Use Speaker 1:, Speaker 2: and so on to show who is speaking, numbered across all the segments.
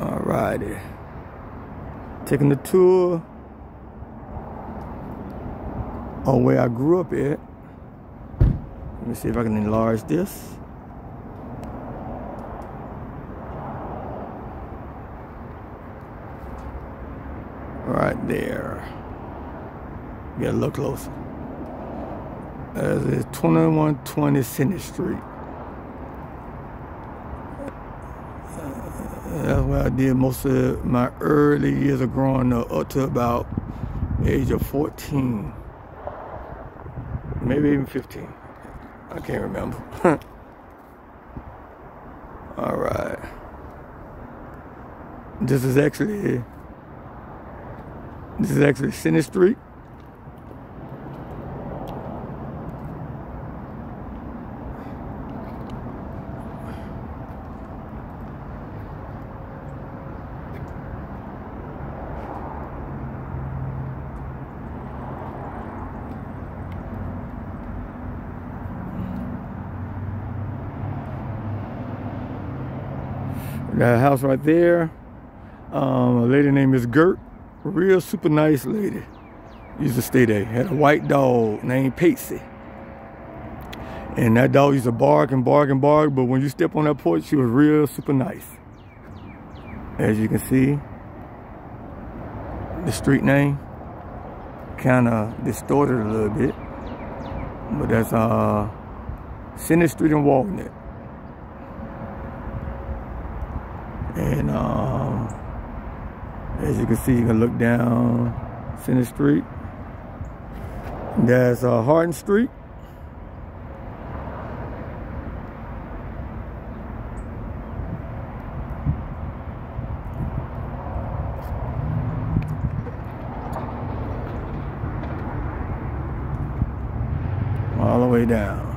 Speaker 1: Alrighty. Taking the tour on where I grew up at. Let me see if I can enlarge this. Right there. Get a little closer. That is 2120 Center Street. That's where I did most of my early years of growing up to about the age of 14. Maybe even 15. I can't remember. All right. This is actually Center Street. That house right there, a lady named Miss Gert, real super nice lady. Used to stay there. Had a white dog named Pacey. And that dog used to bark and bark and bark, but when you step on that porch, she was real super nice. As you can see, the street name kind of distorted a little bit, but that's Center Street in Walnut. And as you can see, you can look down Center Street. There's Hardin Street. All the way down.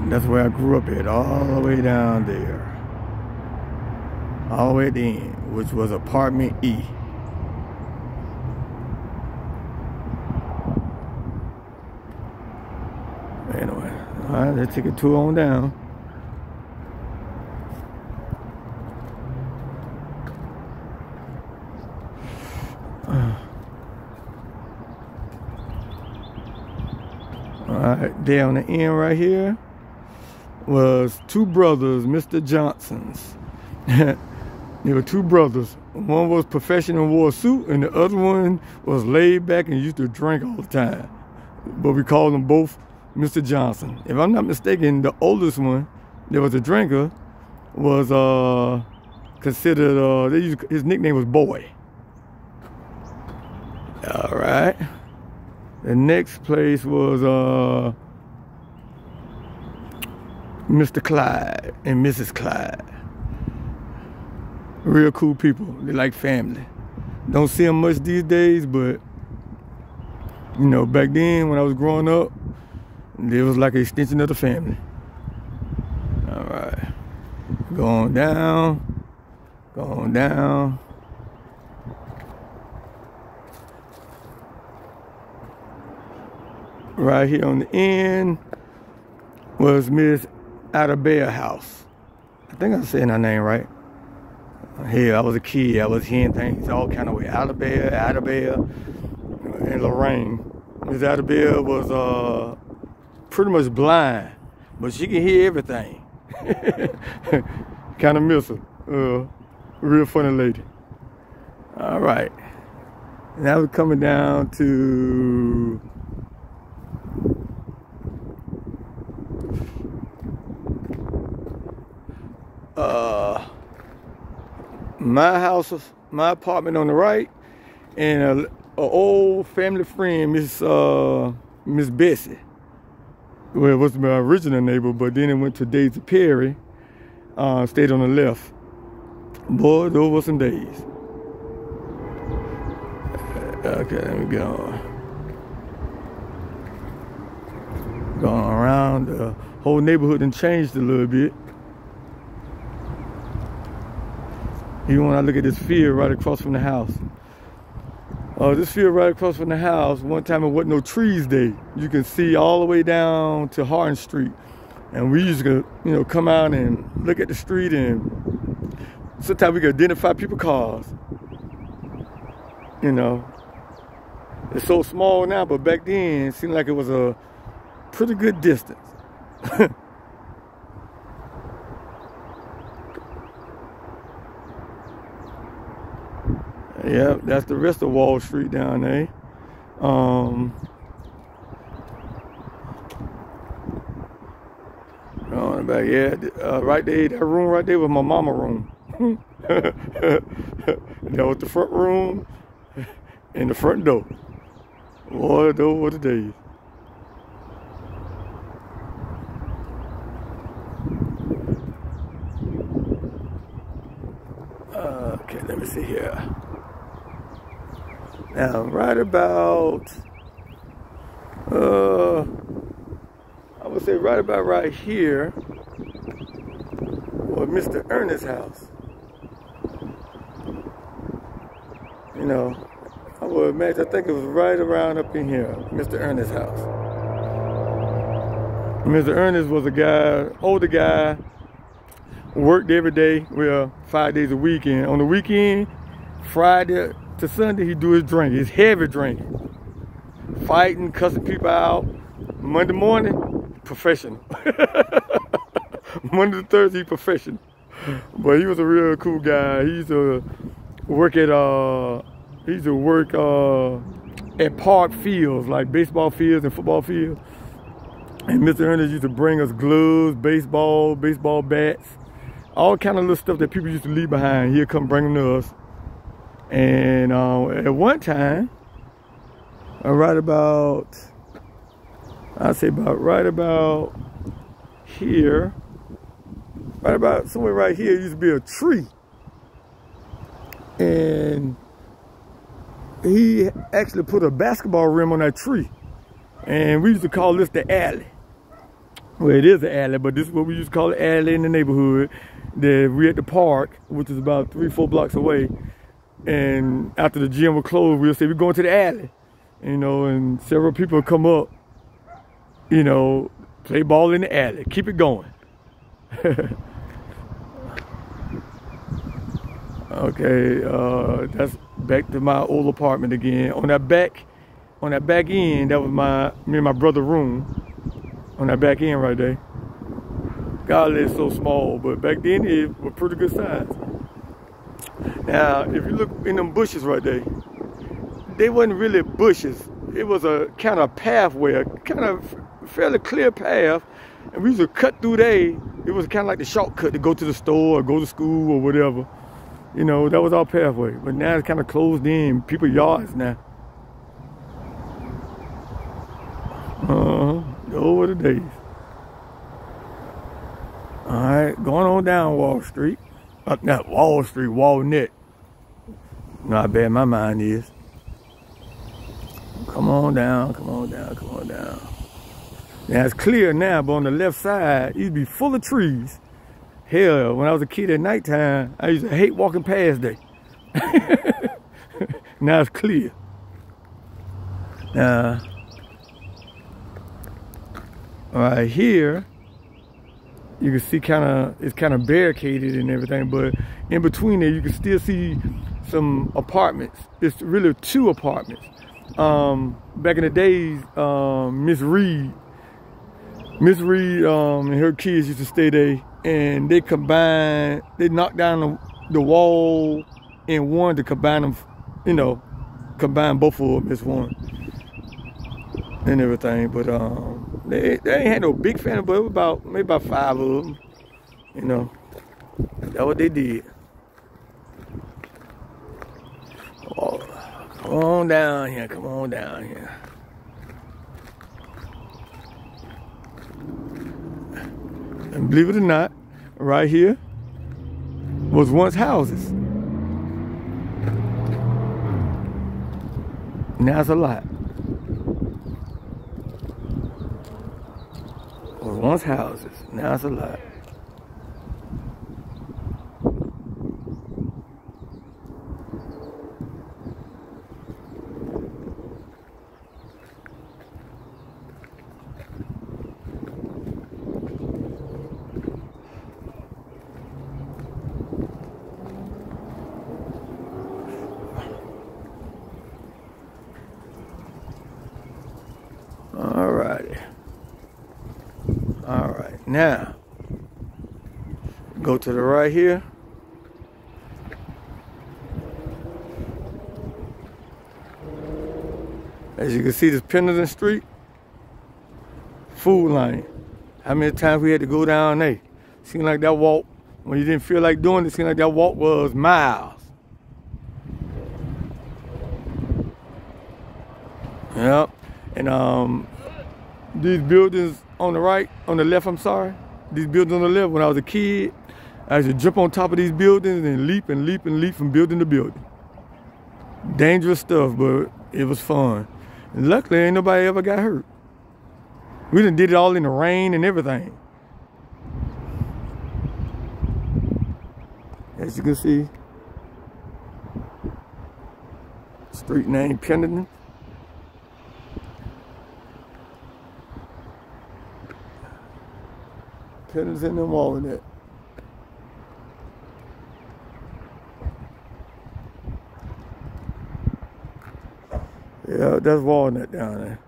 Speaker 1: That's where I grew up at, all the way down there. All the way at the end, which was apartment E. Anyway, all right, let's take a tour on down. All right, there on the end right here was two brothers, Mr. Johnsons. There were two brothers. One was professional, wore a suit, and the other one was laid back and used to drink all the time. But we called them both Mr. Johnson. If I'm not mistaken, the oldest one that was a drinker was considered, his nickname was Boy. All right. The next place was Mr. Clyde and Mrs. Clyde. Real cool people. They like family. Don't see them much these days, but you know, back then when I was growing up, they was like an extension of the family. All right, going down, going down. Right here on the end was Miss Adabea house. I think I'm saying her name right. Here, I was a kid. I was hearing things all kind of way. Adabea, and Lorraine. Miss Adabea was pretty much blind, but she can hear everything. Kind of miss her. Real funny lady. All right. Now we're coming down to my house, my apartment on the right, and an old family friend, Miss Bessie. Well, it was my original neighbor, but then it went to Daisy Perry, stayed on the left. Boy, those were some days. Okay, let me go. Going around, the whole neighborhood and changed a little bit. Even when I look at this field right across from the house. This field right across from the house, one time it wasn't no trees there. You can see all the way down to Hardin Street. And we used to, come out and look at the street, and sometimes we can identify people's cars. You know, it's so small now, but back then it seemed like it was a pretty good distance. Yeah, that's the rest of Wall Street down there. On the back, yeah, right there, that room right there was my mama room. That was the front room and the front door. Boy, those were the days. Okay, let me see here. Now, right about, I would say right about right here was Mr. Ernest's house. You know, I would imagine, I think it was right around up in here, Mr. Ernest's house. Mr. Ernest was a guy, older guy, worked every day, well, 5 days a week, and on the weekend, Friday to Sunday, he do his drink, his heavy drinking. Fighting, cussing people out. Monday morning, professional. Monday to Thursday, professional. But he was a real cool guy. He used to work at park fields, like baseball fields and football fields. And Mr. Ernest used to bring us gloves, baseball bats, all kind of little stuff that people used to leave behind. He'd come bring them to us. And at one time, right about here, right about somewhere right here, used to be a tree. And he actually put a basketball rim on that tree. And we used to call this the alley. Well, it is an alley, but this is what we used to call the alley in the neighborhood. We at the park, which is about 3-4 blocks away. And after the gym was closed, we'll say, we're going to the alley. You know, and several people come up, you know, play ball in the alley. Keep it going. Okay, that's back to my old apartment again. On that back end, that was me and my brother's room. On that back end right there. God, it's so small, but back then it was pretty good size. Now, if you look in them bushes right there, they wasn't really bushes. It was a kind of pathway, a kind of fairly clear path, and we used to cut through there. It was kind of like the shortcut to go to the store or go to school or whatever. You know, that was our pathway. But now it's kind of closed in, people's yards now. Those were the days. All right, going on down Wall Street. Not Wall Street, Walnut. You know how bad my mind is. Come on down, come on down, come on down. Now it's clear now, but on the left side, it used to be full of trees. Hell, when I was a kid at nighttime, I used to hate walking past there. Now it's clear. Now, right here, you can see it's kind of barricaded and everything, but in between there, you can still see some apartments. It's really 2 apartments. Back in the days, Miss Reed and her kids used to stay there, and they knocked down the wall in one to combine them, you know, combine both of them as one and everything. But they ain't had no big family, but it was maybe about 5 of them, you know. That's what they did. Oh, come on down here, come on down here. And believe it or not, right here was once houses. Now it's a lot. Was once houses, now it's a lot. Now, go to the right here. As you can see, this Pendleton Street, Food Lane. How many times we had to go down there? Seemed like that walk, when you didn't feel like doing it, seemed like that walk was miles. Yep. And these buildings on the right, on the left, I'm sorry. These buildings on the left, when I was a kid, I used to jump on top of these buildings and leap and leap and leap from building to building. Dangerous stuff, but it was fun. And luckily, ain't nobody ever got hurt. We done did it all in the rain and everything. As you can see, street name Pendleton. Pendleton and Walnut. Yeah, that's Walnut down there.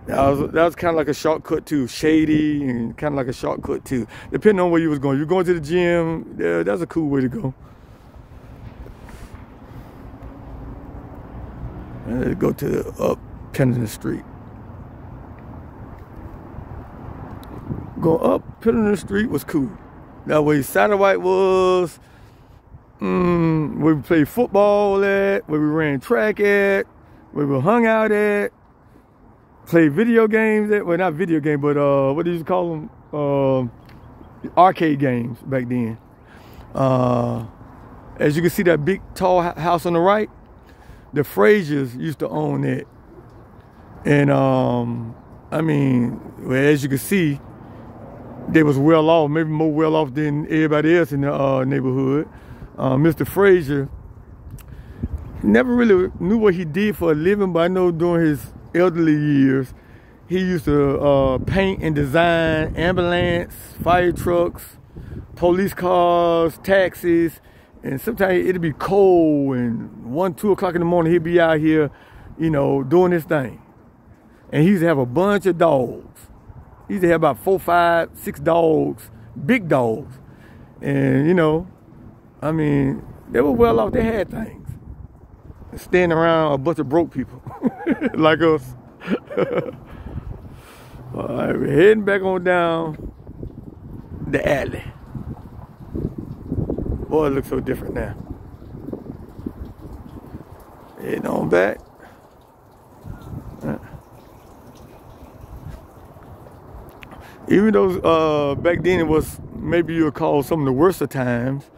Speaker 1: That was kind of like a shortcut too, shady and kind of like a shortcut too. Depending on where you was going. You're going to the gym, yeah, that's a cool way to go. And let's go to up Pendleton Street. Going up Pendleton Street was cool. That way Satellite was, where we played football at, where we ran track at, where we hung out at, played video games at, well not video games, but what do you call them? Arcade games back then. As you can see that big tall house on the right, the Frasers used to own it. And I mean, well, as you can see, they was well off, maybe more well off than everybody else in the neighborhood. Mr. Fraser never really knew what he did for a living, but I know during his elderly years, he used to paint and design ambulance, fire trucks, police cars, taxis, and sometimes it'd be cold and 1, 2 o'clock in the morning, he'd be out here, you know, doing his thing. And he used to have a bunch of dogs. He used to have about 4, 5, 6 dogs, big dogs. And, you know, I mean, they were well off, they had things. Standing around a bunch of broke people like us. All right, we're heading back on down the alley. Boy, it looks so different now. Heading on back. Even though back then it was, maybe you would call some of the worst of times,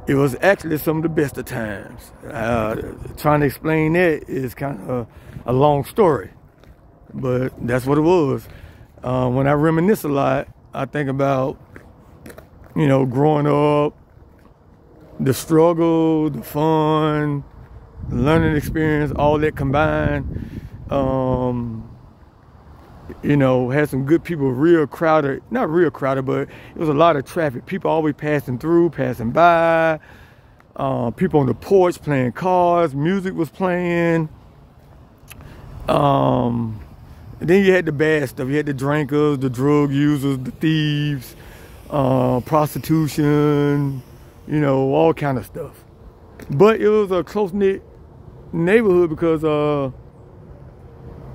Speaker 1: it was actually some of the best of times. Trying to explain that is kind of a long story, but that's what it was. When I reminisce a lot, I think about, you know, growing up, the struggle, the fun, the learning experience, all that combined. You know, had some good people, real crowded, not real crowded, but it was a lot of traffic. People always passing through, passing by. People on the porch playing cards, music was playing. Then you had the bad stuff. You had the drinkers, the drug users, the thieves, prostitution, you know, all kind of stuff. But it was a close-knit neighborhood because,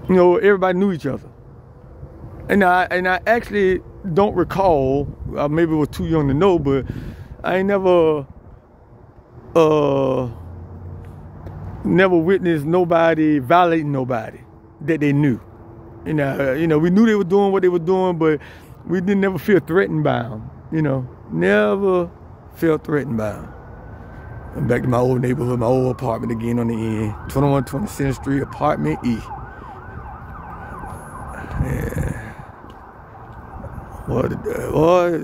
Speaker 1: you know, everybody knew each other. And I actually don't recall, maybe I was too young to know, but I ain't never witnessed nobody violating nobody that they knew. You know, we knew they were doing what they were doing, but we didn't never feel threatened by them. You know, never felt threatened by them. I'm back to my old neighborhood, my old apartment again on the end, 2120 Center Street, apartment E. Yeah. Boy,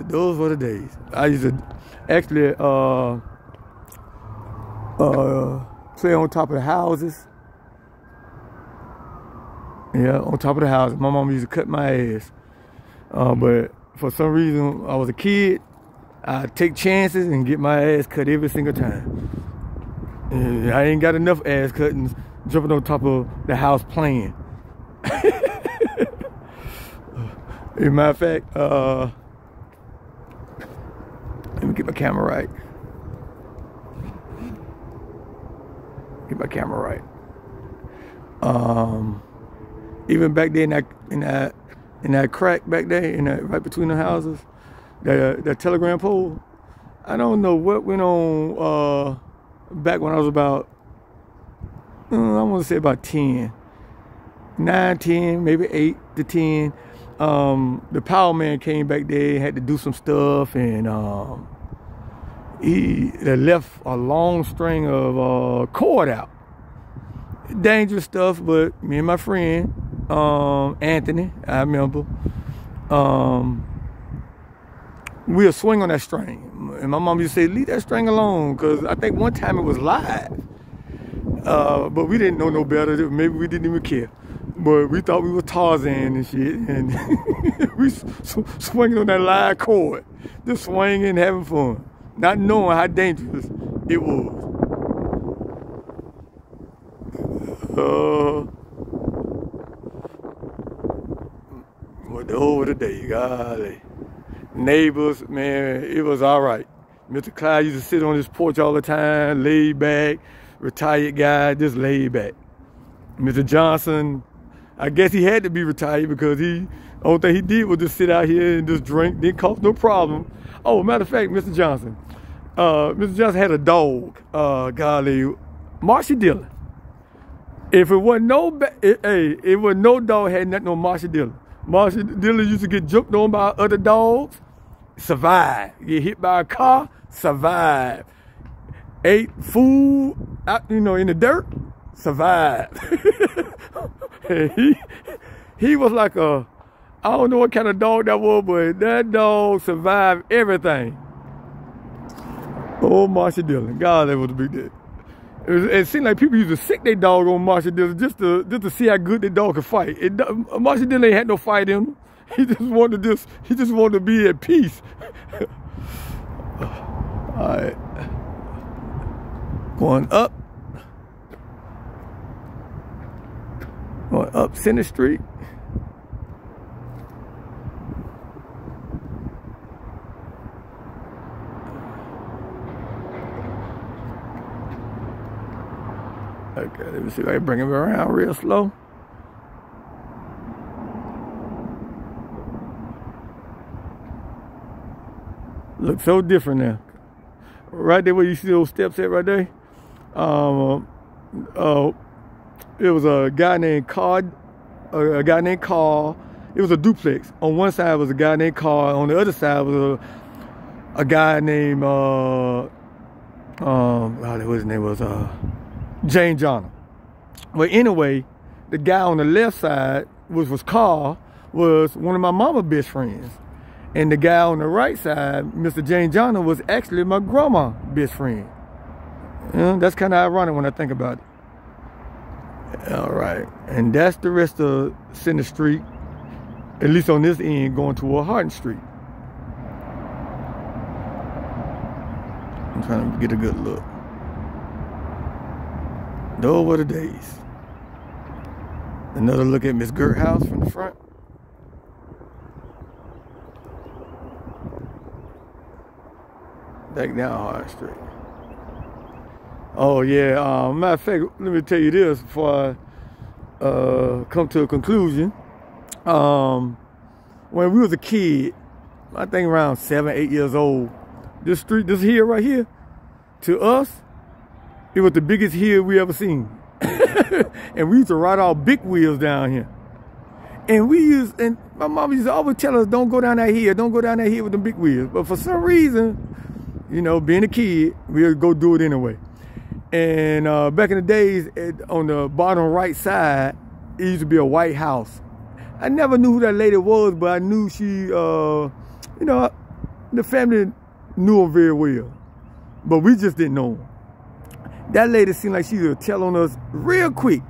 Speaker 1: those were the days. I used to actually play on top of the houses. Yeah, on top of the houses. My mom used to cut my ass. But for some reason, I was a kid. I'd take chances and get my ass cut every single time. And I ain't got enough ass cuttings jumping on top of the house playing. As a matter of fact, let me get my camera right. Get my camera right. Even back there in that crack back there, right between the houses, that telegram pole. I don't know what went on back when I was about, I want to say about 10, 9, 10, maybe 8 to 10. The power man came back there, had to do some stuff, and he left a long string of cord out. Dangerous stuff, but me and my friend, Anthony, I remember, we'll swing on that string. And my mom used to say, leave that string alone, because I think one time it was live. But we didn't know no better. Maybe we didn't even care. But we thought we were Tarzan and shit. And we swinging on that live cord. Just swinging, having fun. Not knowing how dangerous it was. Over the day, golly. Neighbors, man, it was all right. Mr. Clyde used to sit on his porch all the time, laid back, retired guy, just laid back. Mr. Johnson, I guess he had to be retired because the only thing he did was just sit out here and just drink, didn't cause no problem. Oh, matter of fact, Mr. Johnson had a dog, golly, Marsha Dillon. If it wasn't no dog had nothing on Marsha Dillon. Marsha Dillon used to get jumped on by other dogs, survive. Get hit by a car, survive. Ate food out, in the dirt, survive. he was like I don't know what kind of dog that was, but that dog survived everything. Oh, Marsha Dillon, God, that was a big deal. It seemed like people used to sick their dog on Marsha Dillon just to see how good the dog could fight. Marsha Dillon ain't had no fight in him. He just wanted to be at peace. All right, going up Center Street. Okay, let me see if I can bring him around real slow. Looks so different now. Right there where you see those steps at right there. It was a guy named Carl. It was a duplex. On one side was a guy named Carl. On the other side was a guy named what his name was, James Johnson. Well, anyway, the guy on the left side, which was Carl, was one of my mama's best friends. And the guy on the right side, Mr. James Johnson, was actually my grandma's best friend. That's kind of ironic when I think about it. All right, and that's the rest of Center Street, at least on this end, going toward Hardin Street. I'm trying to get a good look. Those were the days. Another look at Miss Gert house from the front. Back down Hardin Street. Oh yeah, matter of fact, let me tell you this before I come to a conclusion. When we was a kid, I think around 7, 8 years old, this hill right here, to us, it was the biggest hill we ever seen. And we used to ride our big wheels down here. And my mom used to always tell us, don't go down that hill, don't go down that hill with the big wheels. But for some reason, being a kid, we would go do it anyway. And back in the days, on the bottom right side, it used to be a white house. I never knew who that lady was, but I knew she, the family knew her very well. But we just didn't know her. That lady seemed like she would tell on us real quick.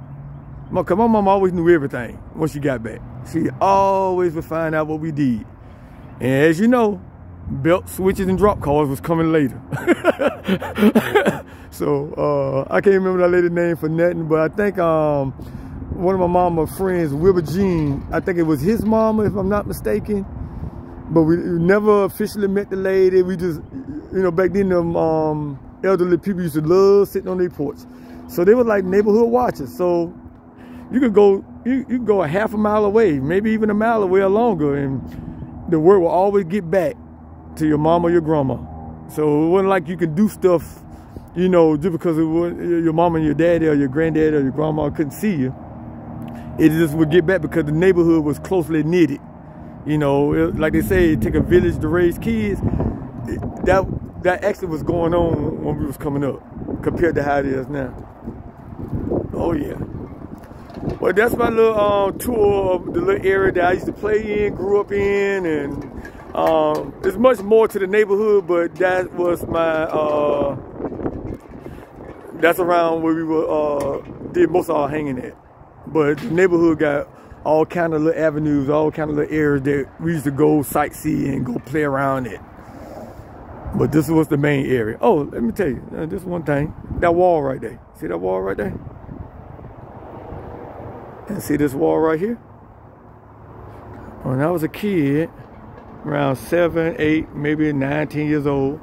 Speaker 1: Because my mom always knew everything when she got back. She always would find out what we did. And as you know, belt switches and drop calls was coming later. So I can't remember that lady's name for nothing, but I think one of my mama's friends, Wilbur Jean. I think it was his mama, if I'm not mistaken. But we never officially met the lady. We just, you know, back then them elderly people used to love sitting on their porch. So they were like neighborhood watchers. So you could go, you could go a half a mile away, maybe even a mile away or longer, and the word will always get back to your mama or your grandma. So it wasn't like you could do stuff, you know, just because it was your mama and your daddy or your granddaddy or your grandma couldn't see you. It just would get back because the neighborhood was closely knitted. You know, like they say, it take a village to raise kids. That actually was going on when we was coming up compared to how it is now. Oh yeah. Well, that's my little tour of the little area that I used to play in, grew up in, and there's much more to the neighborhood, but that was my that's around where we were did most of our hanging at. But the neighborhood got all kind of little avenues, all kind of little areas that we used to go sightsee and go play around it. But this was the main area. Oh, let me tell you, this one thing. That wall right there. See that wall right there? And see this wall right here? When I was a kid, around 7, 8, maybe 9, 10 years old,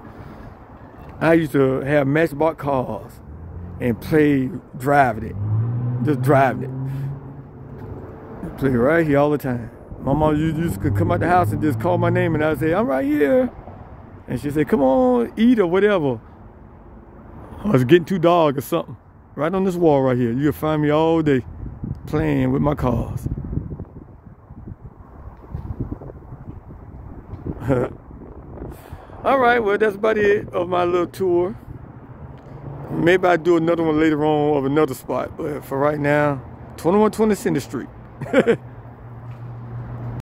Speaker 1: I used to have Matchbox cars and play driving it. Just driving it. Play right here all the time. My mom used to come out the house and just call my name, and I'd say, I'm right here. And she'd say, come on, eat or whatever. I was getting too dark or something. Right on this wall right here. You'll find me all day playing with my cars. All right, well, that's about it of my little tour. Maybe I'll do another one later on of another spot. But for right now, 2120 Center Street.